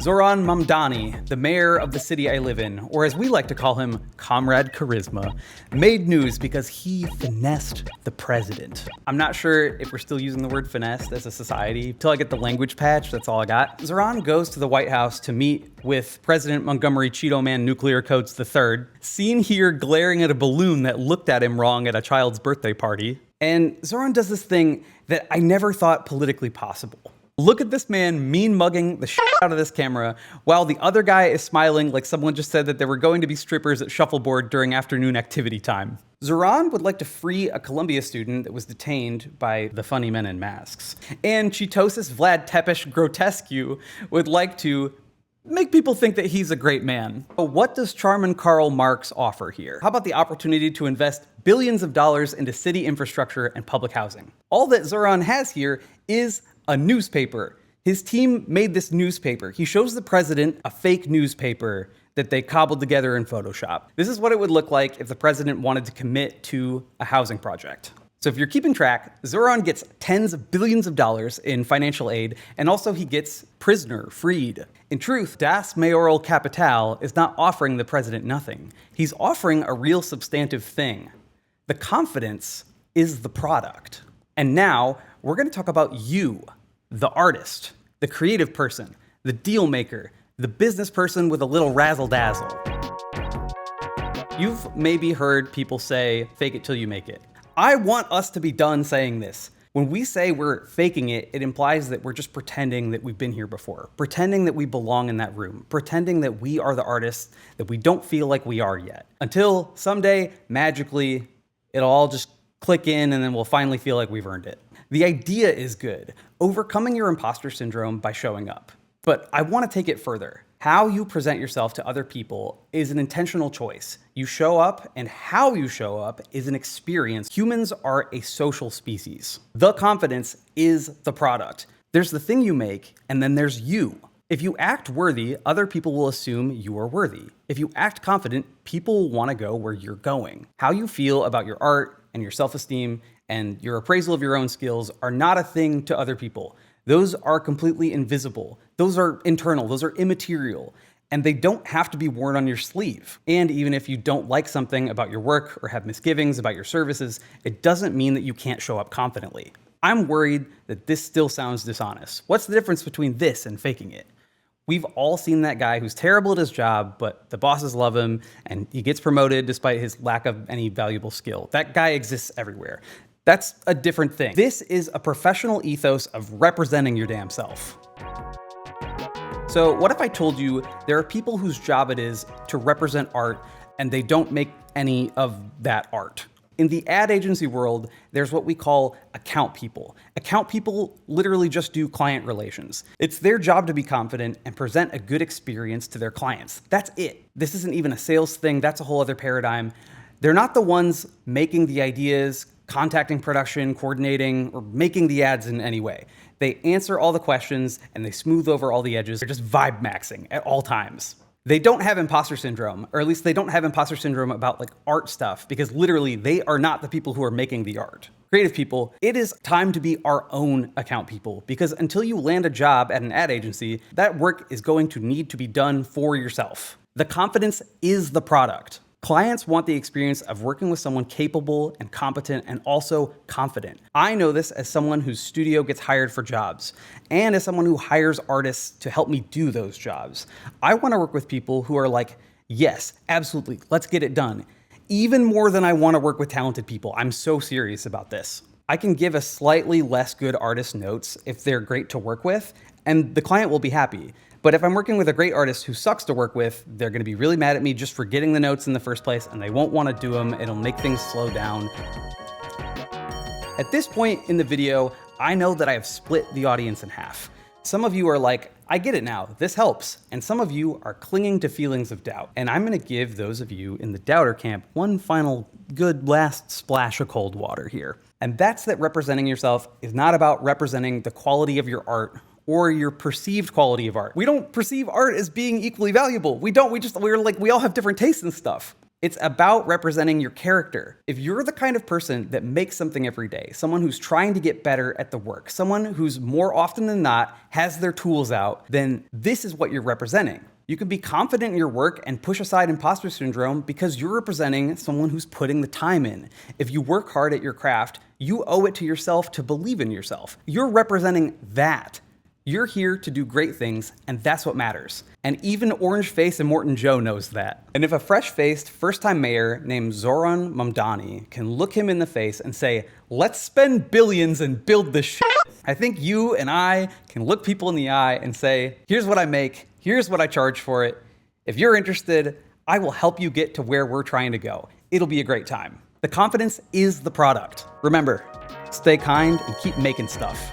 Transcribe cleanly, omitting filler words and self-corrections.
Zohran Mamdani, the mayor of the city I live in, or as we like to call him, Comrade Charisma, made news because he finessed the president. I'm not sure if we're still using the word finesse as a society. Till I get the language patch, that's all I got. Zohran goes to the White House to meet with President Montgomery Cheeto Man Nuclear Codes III, seen here glaring at a balloon that looked at him wrong at a child's birthday party. And Zohran does this thing that I never thought politically possible. Look at this man mean mugging the shit out of this camera while the other guy is smiling like someone just said that there were going to be strippers at shuffleboard during afternoon activity time. Zohran would like to free a Columbia student that was detained by the funny men in masks. And Cheetosis Vlad Tepes Grotescu would like to make people think that he's a great man. But what does Charmin Karl Marx offer here? How about the opportunity to invest billions of dollars into city infrastructure and public housing? All that Zohran has here is a newspaper. His team made this newspaper. He shows the president a fake newspaper that they cobbled together in Photoshop. This is what it would look like if the president wanted to commit to a housing project. So if you're keeping track, Zohran gets tens of billions of dollars in financial aid, and also he gets prisoner freed. In truth, Das Mayoral Capital is not offering the president nothing. He's offering a real substantive thing. The confidence is the product. And now we're going to talk about you, the artist, the creative person, the deal maker, the business person with a little razzle dazzle. You've maybe heard people say, fake it till you make it. I want us to be done saying this. When we say we're faking it, it implies that we're just pretending that we've been here before, pretending that we belong in that room, pretending that we are the artists that we don't feel like we are yet. Until someday, magically, it'll all just click in and then we'll finally feel like we've earned it. The idea is good, overcoming your imposter syndrome by showing up. But I want to take it further. How you present yourself to other people is an intentional choice. You show up, and how you show up is an experience. Humans are a social species. The confidence is the product. There's the thing you make, and then there's you. If you act worthy, other people will assume you are worthy. If you act confident, people will want to go where you're going. How you feel about your art and your self-esteem and your appraisal of your own skills are not a thing to other people. Those are completely invisible. Those are internal. Those are immaterial. And they don't have to be worn on your sleeve. And even if you don't like something about your work or have misgivings about your services, it doesn't mean that you can't show up confidently. I'm worried that this still sounds dishonest. What's the difference between this and faking it? We've all seen that guy who's terrible at his job, but the bosses love him and he gets promoted despite his lack of any valuable skill. That guy exists everywhere. That's a different thing. This is a professional ethos of representing your damn self. So what if I told you there are people whose job it is to represent art and they don't make any of that art? In the ad agency world, there's what we call account people. Account people literally just do client relations. It's their job to be confident and present a good experience to their clients. That's it. This isn't even a sales thing. That's a whole other paradigm. They're not the ones making the ideas, contacting production, coordinating, or making the ads in any way. They answer all the questions and they smooth over all the edges. They're just vibe maxing at all times. They don't have imposter syndrome, or at least they don't have imposter syndrome about like art stuff, because literally they are not the people who are making the art. Creative people, it is time to be our own account people, because until you land a job at an ad agency, that work is going to need to be done for yourself. The confidence is the product. Clients want the experience of working with someone capable and competent and also confident. I know this as someone whose studio gets hired for jobs and as someone who hires artists to help me do those jobs. I want to work with people who are like, yes, absolutely, let's get it done. Even more than I want to work with talented people. I'm so serious about this. I can give a slightly less good artist notes if they're great to work with, and the client will be happy. But if I'm working with a great artist who sucks to work with, they're going to be really mad at me just for getting the notes in the first place, and they won't want to do them. It'll make things slow down. At this point in the video, I know that I have split the audience in half. Some of you are like, I get it now, this helps. And some of you are clinging to feelings of doubt. And I'm going to give those of you in the doubter camp one final good last splash of cold water here. And that's that representing yourself is not about representing the quality of your art or your perceived quality of art. We don't perceive art as being equally valuable. We all have different tastes and stuff. It's about representing your character. If you're the kind of person that makes something every day, someone who's trying to get better at the work, someone who's more often than not has their tools out, then this is what you're representing. You can be confident in your work and push aside imposter syndrome because you're representing someone who's putting the time in. If you work hard at your craft, you owe it to yourself to believe in yourself. You're representing that. You're here to do great things, and that's what matters. And even Orange Face and Morton Joe knows that. And if a fresh-faced, first-time mayor named Zohran Mamdani can look him in the face and say, let's spend billions and build this shit, I think you and I can look people in the eye and say, here's what I make, here's what I charge for it. If you're interested, I will help you get to where we're trying to go. It'll be a great time. The confidence is the product. Remember, stay kind and keep making stuff.